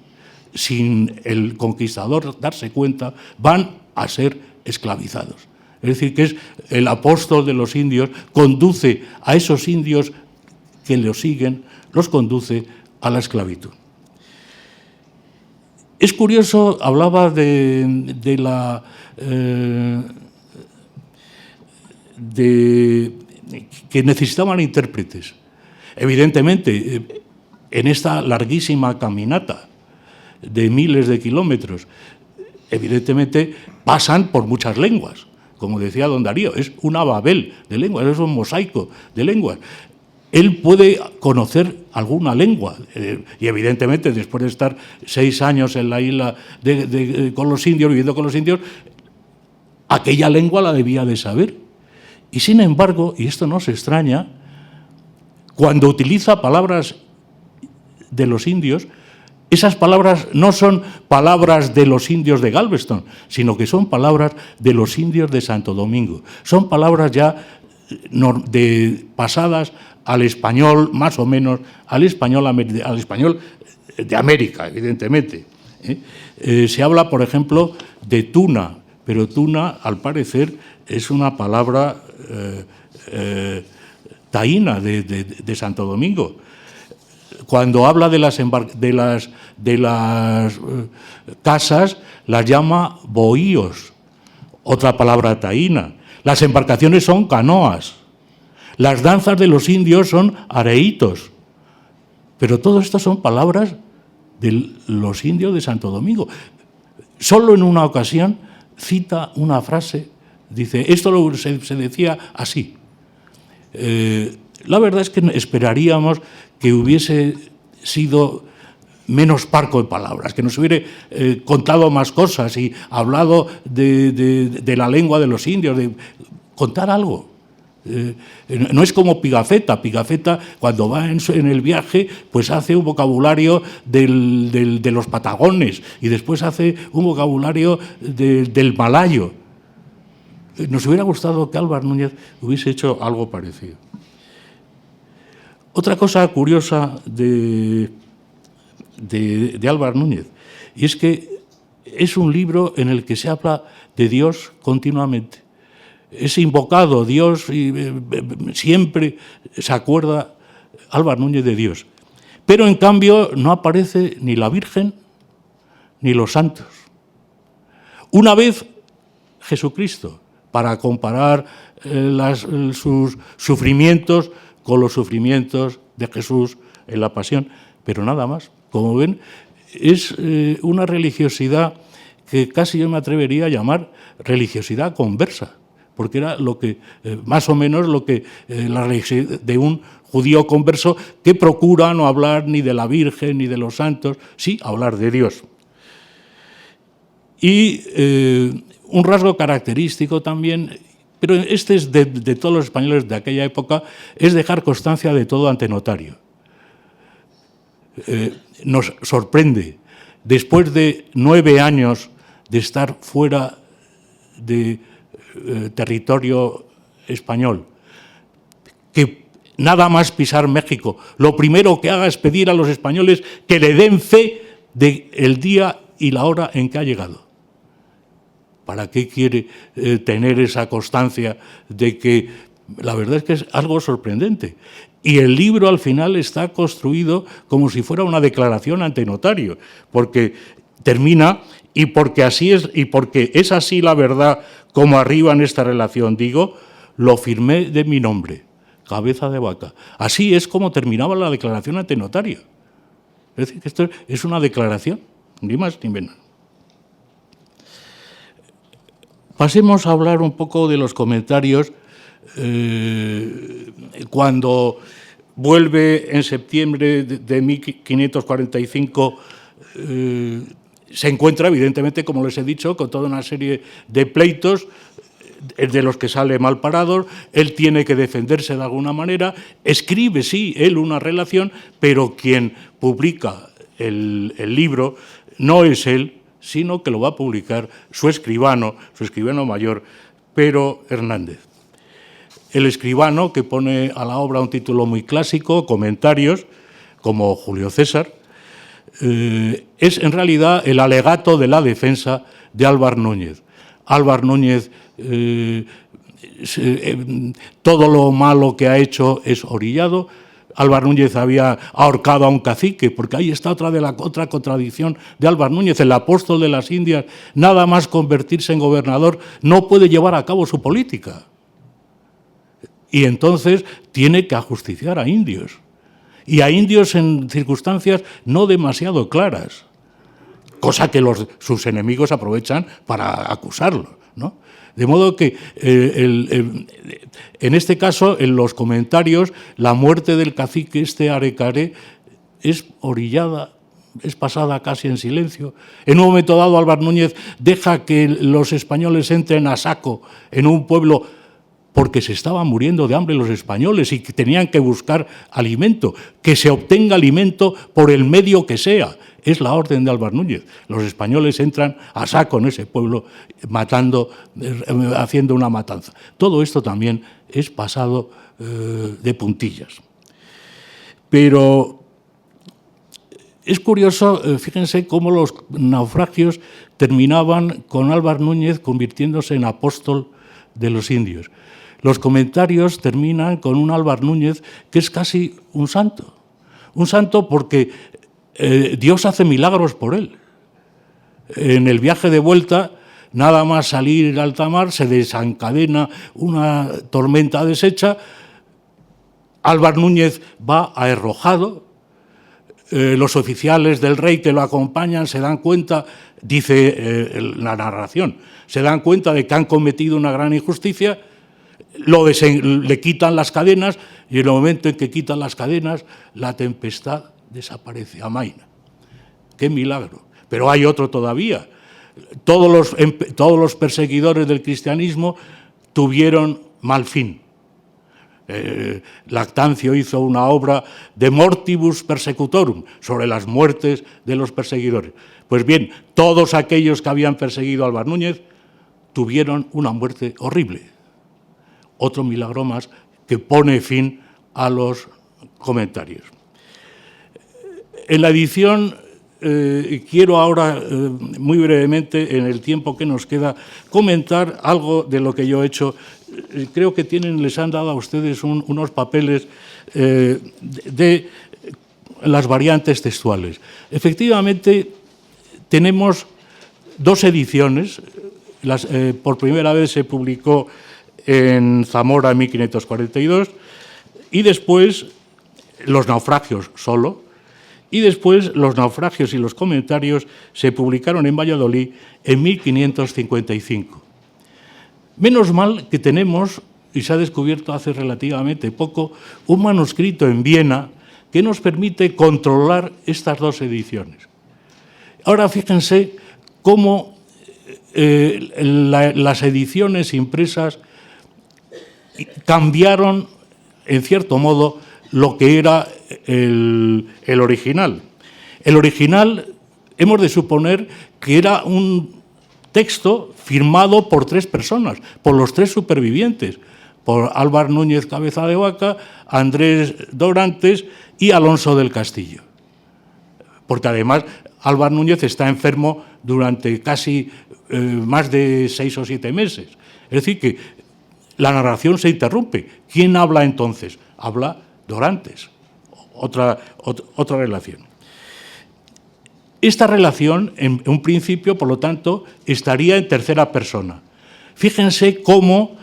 sin el conquistador darse cuenta, van a ser esclavizados. Es decir, que es el apóstol de los indios, conduce a esos indios que lo siguen, los conduce a la esclavitud. Es curioso, hablaba de que necesitaban intérpretes. Evidentemente, en esta larguísima caminata de miles de kilómetros, evidentemente pasan por muchas lenguas. Como decía don Darío, es una Babel de lenguas, es un mosaico de lenguas. Él puede conocer alguna lengua, y evidentemente después de estar 6 años en la isla con los indios, viviendo con los indios, aquella lengua la debía de saber. Y sin embargo, y esto no se extraña, cuando utiliza palabras de los indios, esas palabras no son palabras de los indios de Galveston, sino que son palabras de los indios de Santo Domingo. Son palabras ya pasadas al español, más o menos, al español de América, evidentemente. Se habla, por ejemplo, de tuna, pero tuna, al parecer, es una palabra taína de Santo Domingo. Cuando habla de las casas, las llama bohíos, otra palabra taína. Las embarcaciones son canoas. Las danzas de los indios son areitos. Pero todo esto son palabras de los indios de Santo Domingo. Solo en una ocasión cita una frase, dice, esto se decía así. La verdad es que esperaríamos que hubiese sido menos parco de palabras, que nos hubiera contado más cosas y hablado de la lengua de los indios, de contar algo. No es como Pigafetta. Pigafetta, cuando va en el viaje, pues hace un vocabulario de los patagones y después hace un vocabulario del malayo. Nos hubiera gustado que Álvar Núñez hubiese hecho algo parecido. Otra cosa curiosa de Álvar Núñez, y es que es un libro en el que se habla de Dios continuamente. Es invocado Dios y siempre se acuerda Álvar Núñez de Dios. Pero en cambio no aparece ni la Virgen ni los santos. Una vez Jesucristo, para comparar sus sufrimientos con los sufrimientos de Jesús en la pasión, pero nada más. Como ven, es una religiosidad que casi yo me atrevería a llamar religiosidad conversa, porque era lo que, más o menos lo que la religiosidad de un judío converso que procura no hablar ni de la Virgen ni de los santos, sí hablar de Dios. Y un rasgo característico también, pero este es de todos los españoles de aquella época, es dejar constancia de todo ante notario. Nos sorprende, después de 9 años de estar fuera de territorio español, que nada más pisar México, lo primero que haga es pedir a los españoles que le den fe del día y la hora en que ha llegado. ¿Para qué quiere tener esa constancia de que la verdad es que es algo sorprendente? Y el libro al final está construido como si fuera una declaración ante notario, porque termina y porque así es, y porque es así la verdad Como arriba en esta relación digo, lo firmé de mi nombre, Cabeza de Vaca. Así es como terminaba la declaración ante notario. Es decir, que esto es una declaración, ni más ni menos. Pasemos a hablar un poco de los comentarios. Cuando vuelve en septiembre de 1545, se encuentra, evidentemente, como les he dicho, con toda una serie de pleitos de los que sale mal parado. Él tiene que defenderse de alguna manera, escribe, sí, él una relación, pero quien publica el libro no es él, sino que lo va a publicar su escribano mayor, Pero Hernández. El escribano, que pone a la obra un título muy clásico, Comentarios, como Julio César, es en realidad el alegato de la defensa de Álvar Núñez. Álvar Núñez, todo lo malo que ha hecho es orillado. Álvar Núñez había ahorcado a un cacique, porque ahí está otra contradicción de Álvar Núñez. El apóstol de las Indias, nada más convertirse en gobernador, no puede llevar a cabo su política. Y entonces tiene que ajusticiar a indios. Y a indios en circunstancias no demasiado claras, cosa que sus enemigos aprovechan para acusarlo, ¿no? De modo que, en este caso, en los comentarios, la muerte del cacique Arecare es orillada, es pasada casi en silencio. En un momento dado, Álvar Núñez deja que los españoles entren a saco en un pueblo porque se estaban muriendo de hambre los españoles y que tenían que buscar alimento, que se obtenga alimento por el medio que sea. Es la orden de Álvar Núñez. Los españoles entran a saco en ese pueblo, matando, haciendo una matanza. Todo esto también es pasado de puntillas. Pero es curioso, fíjense cómo los naufragios terminaban con Álvar Núñez convirtiéndose en apóstol de los indios. Los comentarios terminan con un Álvar Núñez que es casi un santo. Un santo porque Dios hace milagros por él. En el viaje de vuelta, nada más salir al alta mar, se desencadena una tormenta deshecha. Álvar Núñez va aherrojado. Los oficiales del rey que lo acompañan se dan cuenta, dice la narración, se dan cuenta de que han cometido una gran injusticia. Le quitan las cadenas y en el momento en que quitan las cadenas, la tempestad desaparece, amaina. ¡Qué milagro! Pero hay otro todavía. Todos los perseguidores del cristianismo tuvieron mal fin. Lactancio hizo una obra de mortibus persecutorum, sobre las muertes de los perseguidores. Pues bien, todos aquellos que habían perseguido a Álvar Núñez tuvieron una muerte horrible. Otro milagro más que pone fin a los comentarios. En la edición, quiero ahora, muy brevemente, en el tiempo que nos queda, comentar algo de lo que yo he hecho. Creo que les han dado a ustedes unos papeles de las variantes textuales. Efectivamente, tenemos dos ediciones. Por primera vez se publicó en Zamora en 1542, y después los naufragios solo, y después los naufragios y los comentarios se publicaron en Valladolid en 1555. Menos mal que tenemos, y se ha descubierto hace relativamente poco, un manuscrito en Viena que nos permite controlar estas dos ediciones. Ahora fíjense cómo las ediciones impresas cambiaron, en cierto modo, lo que era el original. El original, hemos de suponer que era un texto firmado por tres personas, por los tres supervivientes, por Álvar Núñez Cabeza de Vaca, Andrés Dorantes y Alonso del Castillo. Porque además Álvar Núñez está enfermo durante casi más de 6 o 7 meses. Es decir, que la narración se interrumpe. ¿Quién habla entonces? Habla Dorantes. Otra relación. Esta relación, en un principio, por lo tanto, estaría en tercera persona. Fíjense cómo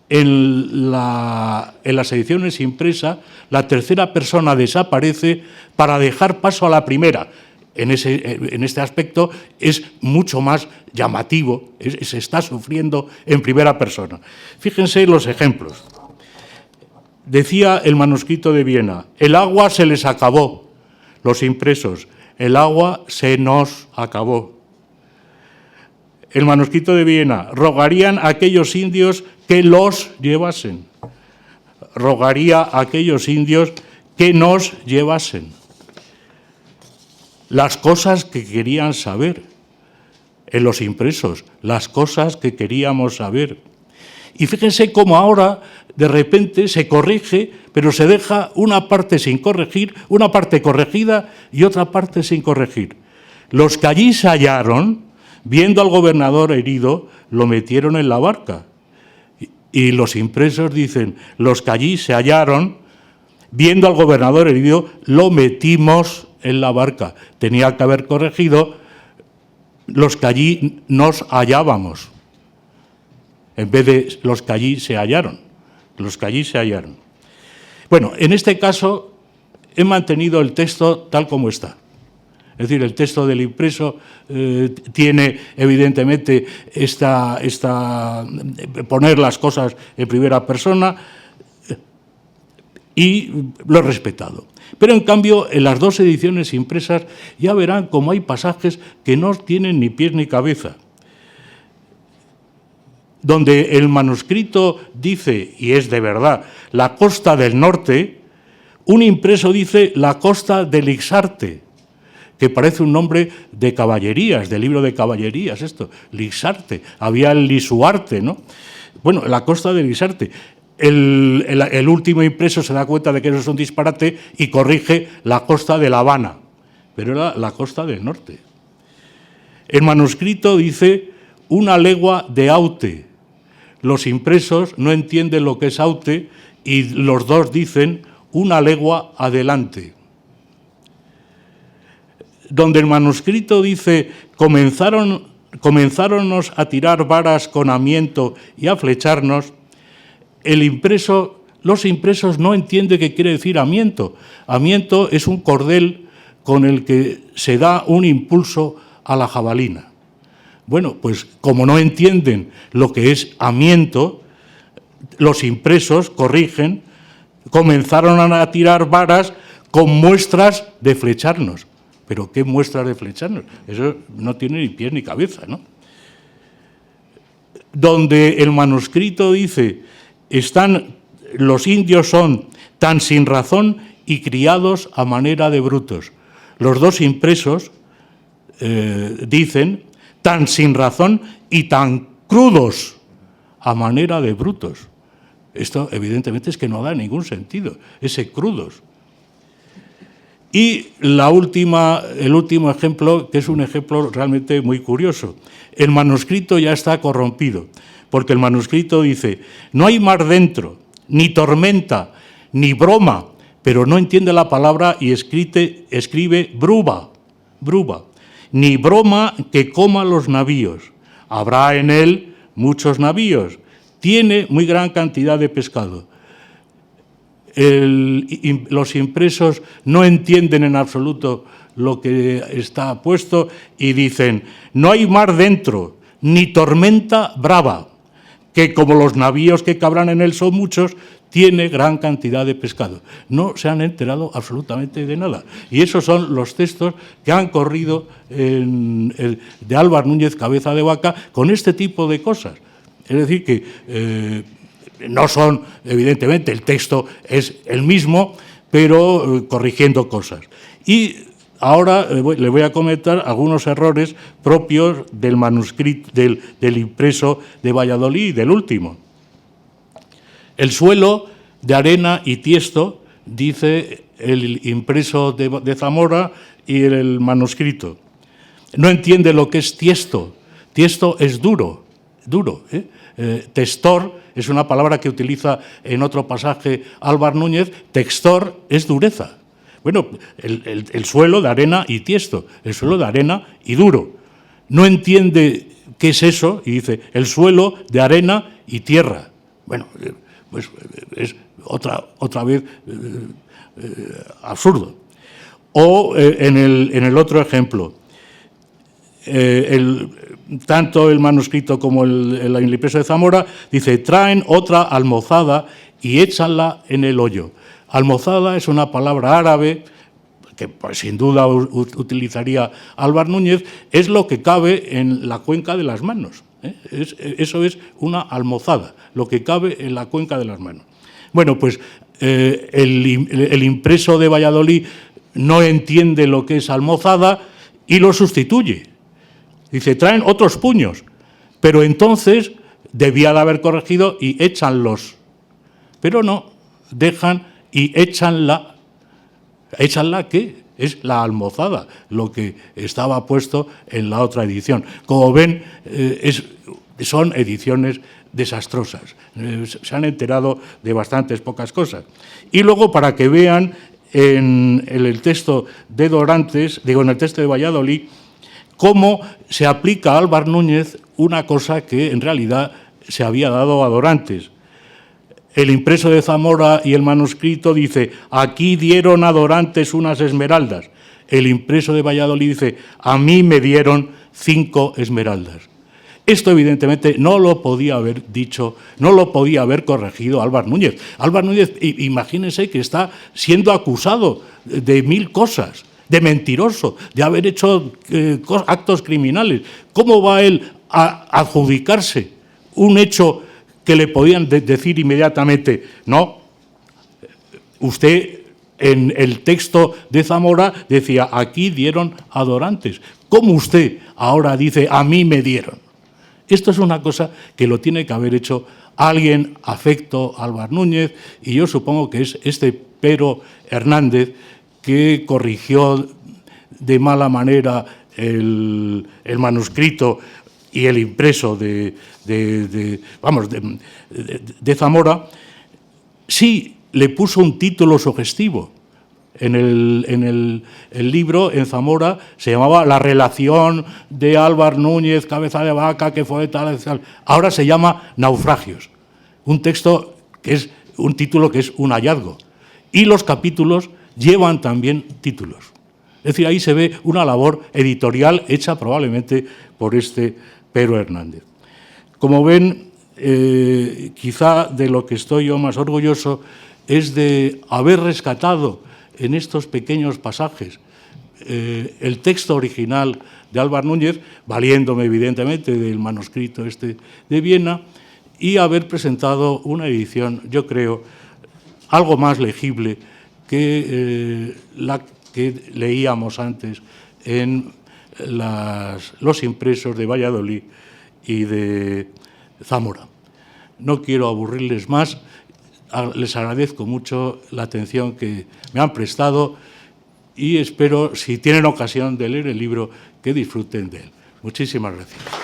en las ediciones impresas la tercera persona desaparece para dejar paso a la primera. En este aspecto es mucho más llamativo, se está sufriendo en primera persona. Fíjense los ejemplos. Decía el manuscrito de Viena, el agua se les acabó, los impresos, el agua se nos acabó. El manuscrito de Viena, rogarían a aquellos indios que los llevasen. Rogaría a aquellos indios que nos llevasen. Las cosas que querían saber en los impresos, las cosas que queríamos saber. Y fíjense cómo ahora, de repente, se corrige, pero se deja una parte sin corregir, una parte corregida y otra parte sin corregir. Los que allí se hallaron, viendo al gobernador herido, lo metieron en la barca. Y los impresos dicen, los que allí se hallaron, viendo al gobernador herido, lo metimos en la barca. Tenía que haber corregido los que allí nos hallábamos, en vez de los que allí se hallaron. Los que allí se hallaron. Bueno, en este caso he mantenido el texto tal como está. Es decir, el texto del impreso tiene evidentemente poner las cosas en primera persona y lo he respetado. Pero en cambio, en las dos ediciones impresas ya verán cómo hay pasajes que no tienen ni pies ni cabeza. Donde el manuscrito dice, y es de verdad, la costa del norte, un impreso dice la costa del Ixarte, que parece un nombre de caballerías, del libro de caballerías, esto, Lixarte, había el Lisuarte, ¿no? Bueno, la costa del Ixarte. El último impreso se da cuenta de que eso es un disparate y corrige la costa de La Habana, pero era la costa del norte. El manuscrito dice una legua de Aute. Los impresos no entienden lo que es Aute y los dos dicen una legua adelante. Donde el manuscrito dice comenzáronnos a tirar varas con amiento y a flecharnos, los impresos no entienden qué quiere decir amiento. Amiento es un cordel con el que se da un impulso a la jabalina. Bueno, pues como no entienden lo que es amiento, los impresos corrigen, comenzaron a tirar varas con muestras de flecharnos. ¿Pero qué muestras de flecharnos? Eso no tiene ni pies ni cabeza, ¿no? Donde el manuscrito dice, los indios son tan sin razón y criados a manera de brutos. Los dos impresos dicen, tan sin razón y tan crudos a manera de brutos. Esto evidentemente es que no da ningún sentido, ese crudos. Y el último ejemplo, que es un ejemplo realmente muy curioso. El manuscrito ya está corrompido, porque el manuscrito dice, no hay mar dentro, ni tormenta, ni broma, pero no entiende la palabra y escribe bruba, ni broma que coma los navíos. Habrá en él muchos navíos, tiene muy gran cantidad de pescado. Los impresos no entienden en absoluto lo que está puesto y dicen, no hay mar dentro, ni tormenta brava, que como los navíos que cabrán en él son muchos, tiene gran cantidad de pescado. No se han enterado absolutamente de nada. Y esos son los textos que han corrido de Álvar Núñez Cabeza de Vaca con este tipo de cosas. Es decir, que no son, evidentemente, el texto es el mismo, pero corrigiendo cosas. Y ahora le voy a comentar algunos errores propios del manuscrito, del impreso de Valladolid, del último. El suelo de arena y tiesto, dice el impreso de Zamora y el manuscrito. No entiende lo que es tiesto. Tiesto es duro. Testor es una palabra que utiliza en otro pasaje Álvar Núñez. Textor es dureza. Bueno, el suelo de arena y tiesto, el suelo de arena y duro. No entiende ¿qué es eso? Y dice, el suelo de arena y tierra. Bueno, pues es otra vez absurdo. O en el otro ejemplo, tanto el manuscrito como el impreso de Zamora dice, traen otra almozada y échanla en el hoyo. Almozada es una palabra árabe que pues, sin duda utilizaría Álvar Núñez, es lo que cabe en la cuenca de las manos. Eso es una almozada, lo que cabe en la cuenca de las manos. Bueno, pues el impreso de Valladolid no entiende lo que es almozada y lo sustituye. Dice, traen otros puños, pero entonces debía de haber corregido y échanlos. Pero no, dejan y échanla. ¿Échanla qué? Es la almozada, lo que estaba puesto en la otra edición. Como ven, son ediciones desastrosas. Se han enterado de bastantes pocas cosas. Y luego, para que vean en el texto de Dorantes, digo, en el texto de Valladolid, cómo se aplica a Álvar Núñez una cosa que en realidad se había dado a Dorantes. El impreso de Zamora y el manuscrito dice, aquí dieron a Dorantes unas esmeraldas. El impreso de Valladolid dice, a mí me dieron 5 esmeraldas. Esto evidentemente no lo podía haber dicho, no lo podía haber corregido Álvar Núñez. Álvar Núñez, imagínense que está siendo acusado de 1000 cosas, de mentiroso, de haber hecho actos criminales. ¿Cómo va él a adjudicarse un hecho que le podían decir inmediatamente? No, usted en el texto de Zamora decía, aquí dieron a Dorantes. ¿Cómo usted ahora dice, a mí me dieron? Esto es una cosa que lo tiene que haber hecho alguien afecto a Álvar Núñez, y yo supongo que es este Pero Hernández que corrigió de mala manera el manuscrito y el impreso de Zamora. Sí le puso un título sugestivo. En el libro, en Zamora, se llamaba La relación de Álvar Núñez, cabeza de vaca, que fue tal, tal. Ahora se llama Naufragios. Un texto que es un título que es un hallazgo. Y los capítulos llevan también títulos. Es decir, ahí se ve una labor editorial hecha probablemente por este Pero Hernández. Como ven, quizá de lo que estoy yo más orgulloso es de haber rescatado en estos pequeños pasajes el texto original de Álvar Núñez, valiéndome evidentemente del manuscrito este de Viena, y haber presentado una edición, yo creo, algo más legible que la que leíamos antes en los impresos de Valladolid y de Zamora. No quiero aburrirles más. Les agradezco mucho la atención que me han prestado y espero, si tienen ocasión de leer el libro, que disfruten de él. Muchísimas gracias.